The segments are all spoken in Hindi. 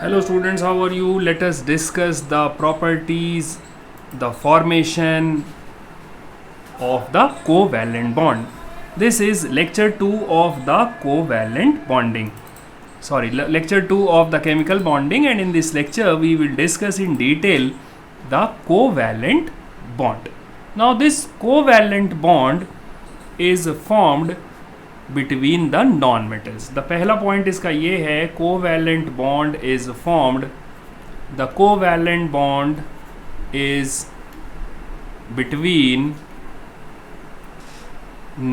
Hello students, how are you? Let us discuss the properties, the formation of the covalent bond. This is lecture 2 of the covalent bonding. Lecture 2 of the chemical bonding, and in this lecture we will discuss in detail the covalent bond. Now this covalent bond is formed between the non metals. The पहला पॉइंट इसका ये है, covalent bond is formed, the covalent bond is between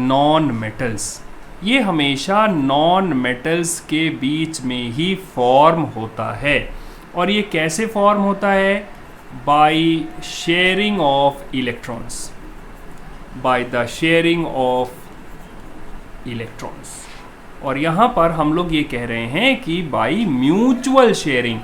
non metals. ये हमेशा नॉन मेटल्स के बीच में ही फॉर्म होता है. और ये कैसे फॉर्म होता है? By sharing of electrons, by the sharing of electrons. और यहाँ पर हम लोग ये कह रहे हैं कि बाय म्यूचुअल शेयरिंग.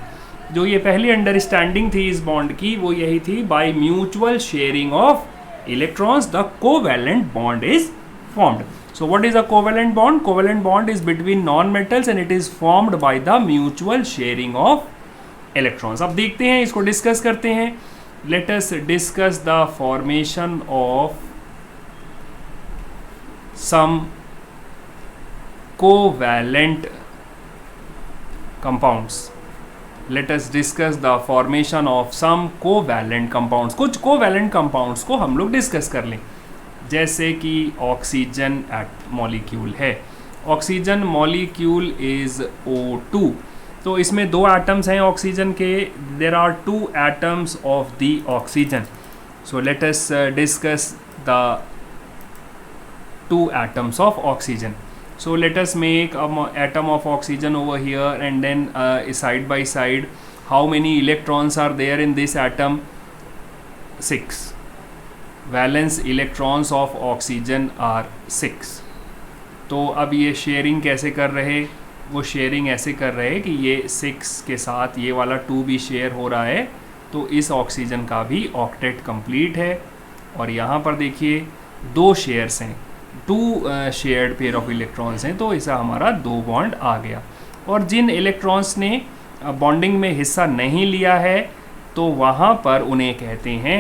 जो ये पहली अंडरस्टैंडिंग थी इस बॉन्ड की वो यही थी, by mutual sharing of electrons the covalent bond is formed. So what is a covalent bond? Covalent bond is between non metals and it is formed by the mutual sharing of electrons. अब देखते हैं, इसको डिस्कस करते हैं. Let us discuss the formation of some covalent compounds. Let us discuss the formation of some covalent compounds. कुछ covalent compounds को हम लोग डिस्कस कर लें. जैसे कि ऑक्सीजन मॉलिक्यूल है. Oxygen molecule is O2. तो इसमें दो एटम्स हैं ऑक्सीजन के. There are two atoms of the oxygen. So let us discuss the two atoms of oxygen. So let us make an atom of oxygen over here, and then side by side how many electrons are there in this atom? 6. Valence electrons of oxygen are 6. तो अब ये शेयरिंग कैसे कर रहे? वो शेयरिंग ऐसे कर रहे कि ये 6 के साथ ये वाला 2 भी शेयर हो रहा है. तो इस ऑक्सीजन का भी ऑक्टेट कंप्लीट है. और यहाँ पर देखिए दो शेयर्स हैं, two shared pair of electrons हैं. तो ऐसा हमारा 2 बॉन्ड आ गया. और जिन इलेक्ट्रॉन्स ने बॉन्डिंग में हिस्सा नहीं लिया है तो वहाँ पर उन्हें कहते हैं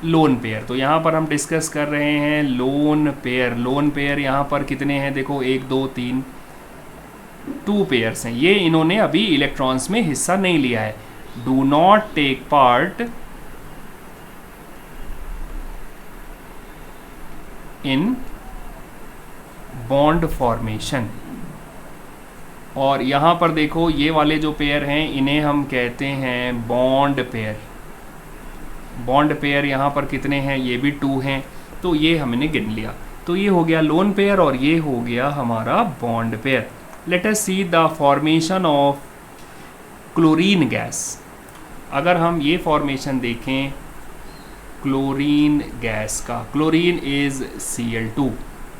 लोन पेयर. तो यहाँ पर हम डिस्कस कर रहे हैं लोन पेयर. लोन पेयर यहाँ पर कितने हैं? देखो 1 2 3 2 पेयर्स हैं. ये इन्होंने अभी इलेक्ट्रॉन्स में हिस्सा नहीं लिया है. Do not take part in bond formation. और यहाँ पर देखो ये वाले जो पेयर हैं इन्हें हम कहते हैं बॉन्ड पेयर. बॉन्ड पेयर यहाँ पर कितने हैं? ये भी 2 हैं. तो ये हमने गिन लिया. तो ये हो गया लोन पेयर और ये हो गया हमारा bond pair. Let us see the formation of chlorine gas. अगर हम ये फॉर्मेशन देखें क्लोरीन गैस का, क्लोरीन इज Cl2.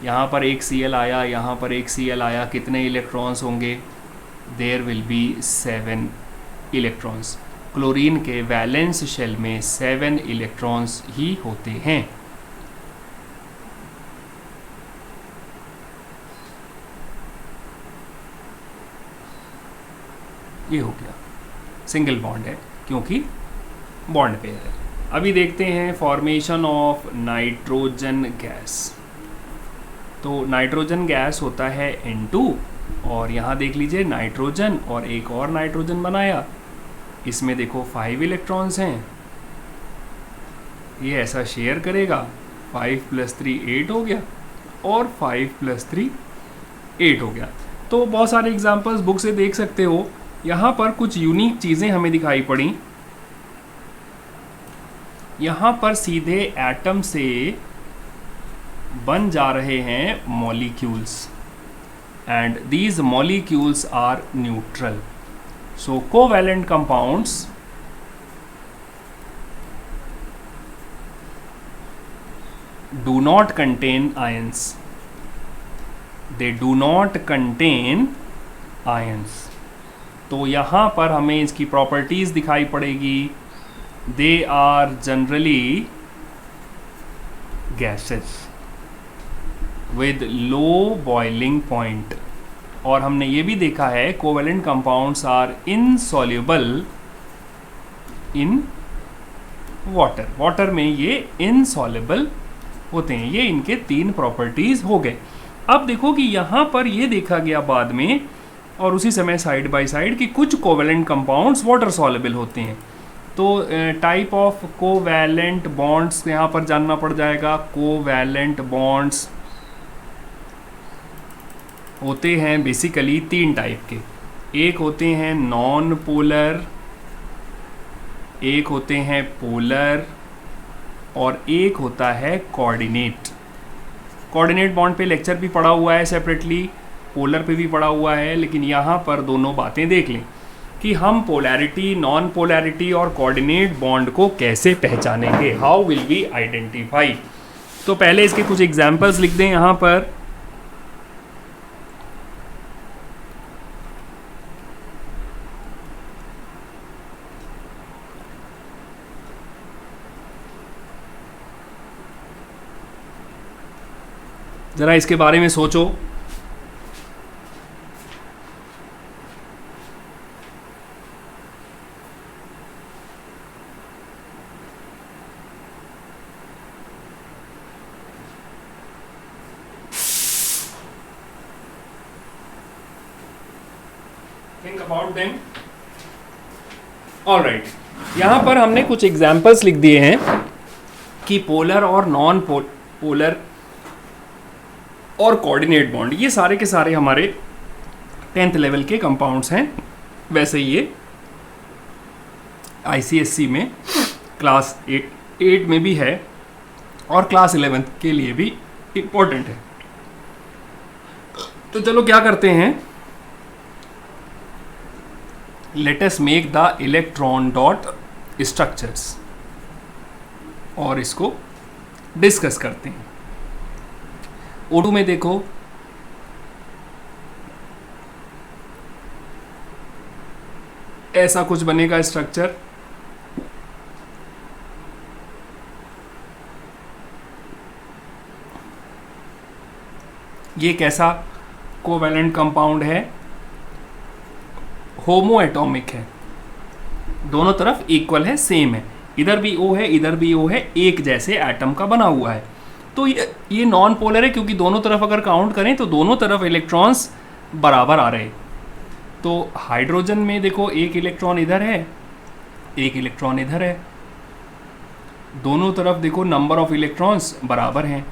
यहाँ पर एक Cl आया, यहाँ पर एक Cl आया. कितने इलेक्ट्रॉन्स होंगे? There will be 7 electrons. Chlorine के वैलेंस शेल में 7 इलेक्ट्रॉन्स ही होते हैं. ये हो गया सिंगल बॉन्ड है क्योंकि बॉन्ड पेयर है. अभी देखते हैं फॉर्मेशन ऑफ नाइट्रोजन गैस. तो नाइट्रोजन गैस होता है N2. और यहाँ देख लीजिए नाइट्रोजन और एक और नाइट्रोजन बनाया. इसमें देखो 5 इलेक्ट्रॉन्स हैं. ये ऐसा शेयर करेगा. 5 + 3 8 हो गया और 5 + 3 8 हो गया. तो बहुत सारे एग्जांपल्स बुक से देख सकते हो. यहाँ पर कुछ यूनिक चीज़ें हमें दिखाई पड़ी. यहाँ पर सीधे एटम से बन जा रहे हैं molecules and these molecules are neutral. So covalent compounds do not contain ions. They do not contain ions. तो यहाँ पर हमें इसकी प्रॉपर्टीज़ दिखाई पड़ेगी. They are generally gases with low boiling point. और हमने ये भी देखा है covalent compounds are insoluble in water, water में ये इनसॉल्युबल होते हैं। ये इनके 3 प्रॉपर्टीज़ हो गए। अब देखो कि यहाँ पर ये देखा गया बाद में और उसी समय साइड बाय साइड कि कुछ कोवेलेंट कंपाउंड्स वाटर सॉल्युबल होते हैं। तो टाइप ऑफ कोवैलेंट बॉन्ड्स यहाँ पर जानना पड़ जाएगा। कोवैलेंट बॉन्ड्स होते हैं बेसिकली 3 टाइप के। एक होते हैं नॉन पोलर, एक होते हैं पोलर और एक होता है कोऑर्डिनेट। कोऑर्डिनेट बॉन्ड पे लेक्चर भी पढ़ा हुआ है सेपरेटली, पोलर पे भी पढ़ा हुआ है, लेकिन यहाँ पर दोनों बातें देख लें कि हम पोलैरिटी, नॉन पोलैरिटी और कोऑर्डिनेट बॉन्ड को कैसे पहचानेंगे, हाउ विल वी आइडेंटिफाई। तो पहले इसके कुछ एग्जांपल्स लिख दें यहाँ पर। ज़रा इसके बारे में सोचो। Think about them. ऑलराइट, यहाँ पर हमने कुछ एग्जाम्पल्स लिख दिए हैं कि पोलर और नॉन पोलर और कोऑर्डिनेट बॉन्ड, ये सारे के सारे हमारे 10th लेवल के कंपाउंड्स हैं। वैसे ये ICSE में क्लास 8 में भी है और क्लास 11 के लिए भी इम्पोर्टेंट है। तो चलो क्या करते हैं, let us make the electron dot structures और इसको डिस्कस करते हैं। O2 में देखो ऐसा कुछ बनेगा स्ट्रक्चर। ये कैसा कोवैलेंट कंपाउंड है, होमो एटॉमिक है, दोनों तरफ इक्वल है, सेम है, इधर भी O है इधर भी O है, एक जैसे एटम का बना हुआ है। तो ये नॉन पोलर है क्योंकि दोनों तरफ अगर काउंट करें तो दोनों तरफ इलेक्ट्रॉन्स बराबर आ रहे। तो हाइड्रोजन में देखो एक इलेक्ट्रॉन इधर है, एक इलेक्ट्रॉन इधर है, दोनों तरफ देखो नंबर ऑफ इलेक्ट्रॉन्स बराबर हैं,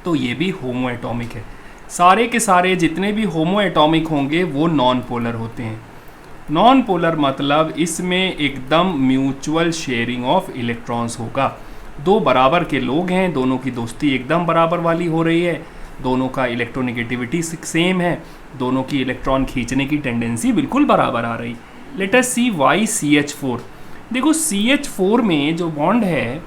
तो ये भी होमो एटॉमिक है। सारे के सारे जितने भी होमो एटॉमिक होंगे वो नॉन पोलर होते हैं। नॉन पोलर मतलब इसमें एकदम म्यूचुअल शेयरिंग ऑफ इलेक्ट्रॉन्स होगा। दो बराबर के लोग हैं, दोनों की दोस्ती एकदम बराबर वाली हो रही है, दोनों का इलेक्ट्रोनेगेटिविटी सेम है, दोनों की इलेक्ट्रॉन खींचने की टेंडेंसी बिल्कुल बराबर आ रही। लेट अस सी वाई CH4। देखो CH4 में जो बॉन्ड है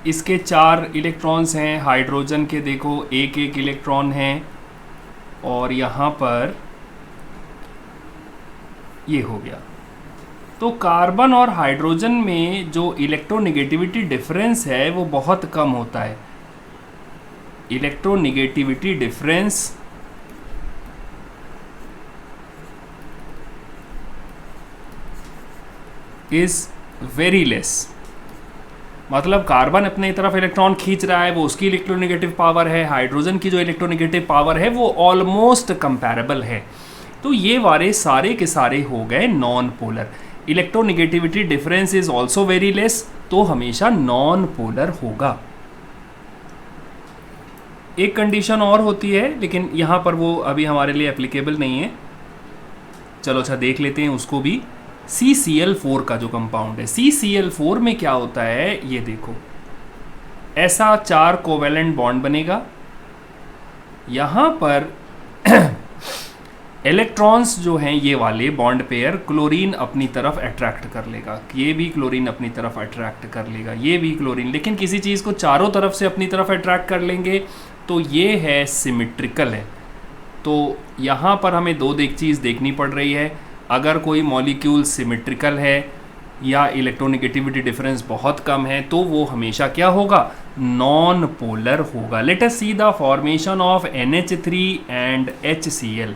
इसके 4 इलेक्ट्रॉन्स हैं, हाइड्रोजन के देखो एक एक इलेक्ट्रॉन हैं और यहाँ पर ये हो गया। तो कार्बन और हाइड्रोजन में जो इलेक्ट्रोनेगेटिविटी डिफरेंस है वो बहुत कम होता है। Electronegativity difference is very less. मतलब कार्बन अपने तरफ इलेक्ट्रॉन खींच रहा है, वो उसकी इलेक्ट्रोनेगेटिव पावर है, हाइड्रोजन की जो इलेक्ट्रोनेगेटिव पावर है वो ऑलमोस्ट कंपैरेबल है। तो ये वाले सारे के सारे हो गए non polar. Electronegativity difference is also very less, तो हमेशा नॉन पोलर होगा। एक कंडीशन और होती है लेकिन यहाँ पर वो अभी हमारे लिए एप्लीकेबल नहीं है, चलो अच्छा देख लेते हैं उसको भी। CCl4 का जो कंपाउंड है, CCl4 में क्या होता है ये देखो, ऐसा 4 कोवेलेंट बॉन्ड बनेगा, यहाँ पर इलेक्ट्रॉन्स जो हैं ये वाले बॉन्ड पेयर क्लोरीन अपनी तरफ अट्रैक्ट कर लेगा, ये भी क्लोरीन अपनी तरफ अट्रैक्ट कर लेगा, ये भी क्लोरीन, लेकिन किसी चीज़ को चारों तरफ से अपनी तरफ अट्रैक्ट कर लेंगे तो ये है सिमेट्रिकल है। तो यहाँ पर हमें दो चीज़ देखनी पड़ रही है। अगर कोई मॉलिक्यूल सिमेट्रिकल है या इलेक्ट्रोनिगेटिविटी डिफरेंस बहुत कम है तो वो हमेशा क्या होगा, नॉन पोलर होगा। Let us see the formation of NH3 and HCl।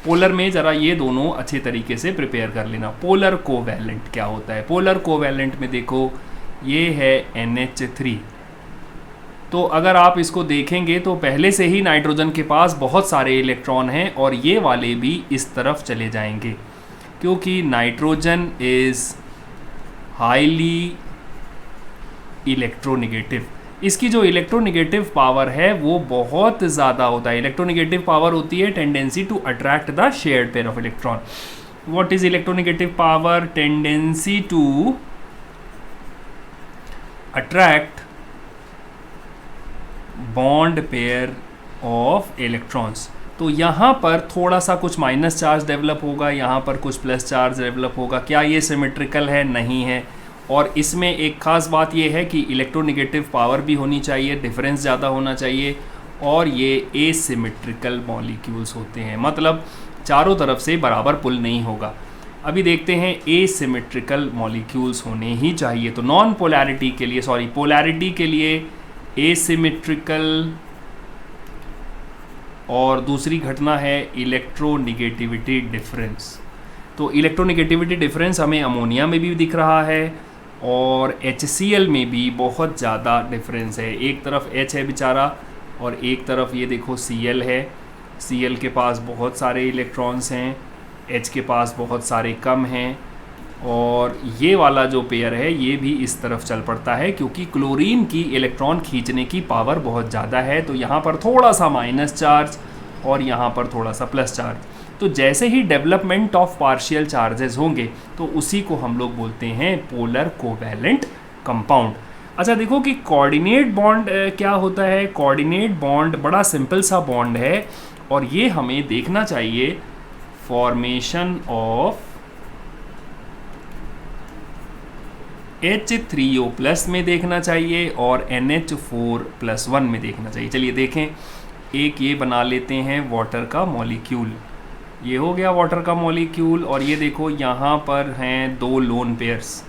Polar में ज़रा ये दोनों अच्छे तरीके से प्रिपेयर कर लेना। पोलर कोवैलेंट क्या होता है, पोलर कोवैलेंट में देखो ये है NH3, तो अगर आप इसको देखेंगे तो पहले से ही नाइट्रोजन के पास बहुत सारे इलेक्ट्रॉन हैं और ये वाले भी इस तरफ चले जाएंगे, क्योंकि नाइट्रोजन इज़ हाईली इलेक्ट्रोनिगेटिव। इसकी जो इलेक्ट्रोनिगेटिव पावर है वो बहुत ज़्यादा होता है। इलेक्ट्रोनिगेटिव पावर होती है tendency to attract the shared pair of electron. What is electronegative power? Tendency to attract bond pair of electrons. तो यहाँ पर थोड़ा सा कुछ माइनस चार्ज डेवलप होगा, यहाँ पर कुछ प्लस चार्ज डेवलप होगा। क्या ये सिमेट्रिकल है? नहीं है। और इसमें एक ख़ास बात ये है कि इलेक्ट्रोनिगेटिव पावर भी होनी चाहिए, डिफरेंस ज़्यादा होना चाहिए, और ये एसिमेट्रिकल मॉलिक्यूल्स होते हैं, मतलब चारों तरफ से बराबर पुल नहीं होगा। अभी देखते हैं एसिमेट्रिकल मॉलिक्यूल्स होने ही चाहिए। तो नॉन पोलैरिटी के लिए, सॉरी पोलैरिटी के लिए एसिमेट्रिकल, और दूसरी घटना है इलेक्ट्रोनिगेटिविटी डिफरेंस। तो इलेक्ट्रोनिगेटिविटी डिफरेंस हमें अमोनिया में भी दिख रहा है और HCl में भी बहुत ज़्यादा डिफरेंस है। एक तरफ H है बेचारा और एक तरफ ये देखो Cl है। Cl के पास बहुत सारे इलेक्ट्रॉन्स हैं, H के पास बहुत सारे कम हैं, और ये वाला जो पेयर है ये भी इस तरफ चल पड़ता है क्योंकि क्लोरीन की इलेक्ट्रॉन खींचने की पावर बहुत ज़्यादा है। तो यहाँ पर थोड़ा सा माइनस चार्ज और यहाँ पर थोड़ा सा प्लस चार्ज। तो जैसे ही डेवलपमेंट ऑफ पार्शियल चार्जेस होंगे तो उसी को हम लोग बोलते हैं पोलर कोवैलेंट कंपाउंड। अच्छा देखो कि कोऑर्डिनेट बॉन्ड क्या होता है। कोऑर्डिनेट बॉन्ड बड़ा सिंपल सा बॉन्ड है और ये हमें देखना चाहिए फॉर्मेशन ऑफ H3O+ में देखना चाहिए और NH4+1 में देखना चाहिए। चलिए देखें, एक ये बना लेते हैं वाटर का मॉलिक्यूल। ये हो गया वाटर का मॉलिक्यूल, और ये देखो यहाँ पर हैं दो lone pairs.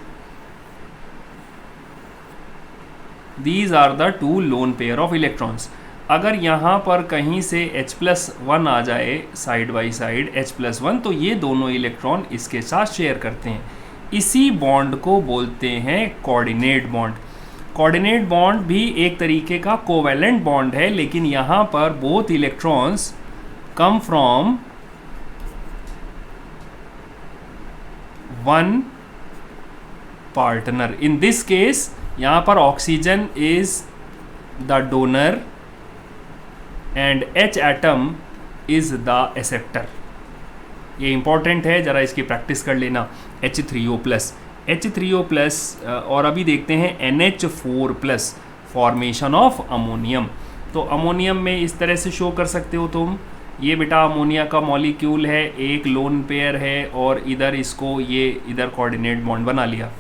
These are the two lone pair of electrons. अगर यहाँ पर कहीं से H+1 आ जाए साइड बाई साइड H+1, तो ये दोनों इलेक्ट्रॉन इसके साथ शेयर करते हैं। इसी बॉन्ड को बोलते हैं कोऑर्डिनेट बॉन्ड। कोऑर्डिनेट बॉन्ड भी एक तरीके का कोवैलेंट बॉन्ड है, लेकिन यहाँ पर both electrons come from one partner. In this case यहाँ पर oxygen is the donor and H atom is the acceptor. ये इंपॉर्टेंट है, ज़रा इसकी प्रैक्टिस कर लेना। H3O+, और अभी देखते हैं NH4+, फॉर्मेशन ऑफ अमोनियम। तो अमोनियम में इस तरह से शो कर सकते हो तुम। ये बेटा अमोनिया का मॉलिक्यूल है, एक लोन पेयर है और इधर इसको ये इधर कोऑर्डिनेट बॉन्ड बना लिया।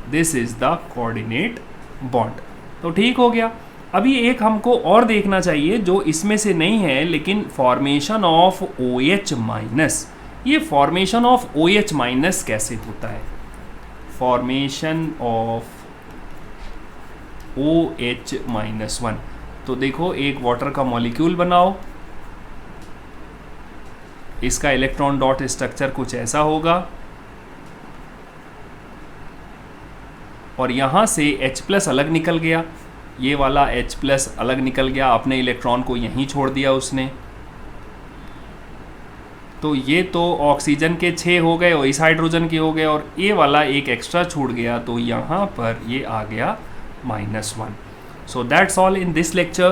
This is the coordinate bond. तो ठीक हो गया। अभी एक हमको और देखना चाहिए जो इसमें से नहीं है, लेकिन फॉर्मेशन ऑफ OH-। ये फॉर्मेशन ऑफ OH- कैसे होता है? Formation of OH-1। तो देखो एक वाटर का मॉलिक्यूल बनाओ, इसका इलेक्ट्रॉन डॉट स्ट्रक्चर कुछ ऐसा होगा और यहाँ से H+ अलग निकल गया, ये वाला H+ अलग निकल गया, अपने इलेक्ट्रॉन को यहीं छोड़ दिया उसने। तो ये तो ऑक्सीजन के 6 हो गए और इस हाइड्रोजन के हो गए, और ये वाला एक एक्स्ट्रा छूट गया, तो यहाँ पर ये आ गया -1। So that's all in this lecture.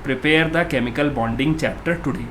Prepare the chemical bonding chapter today.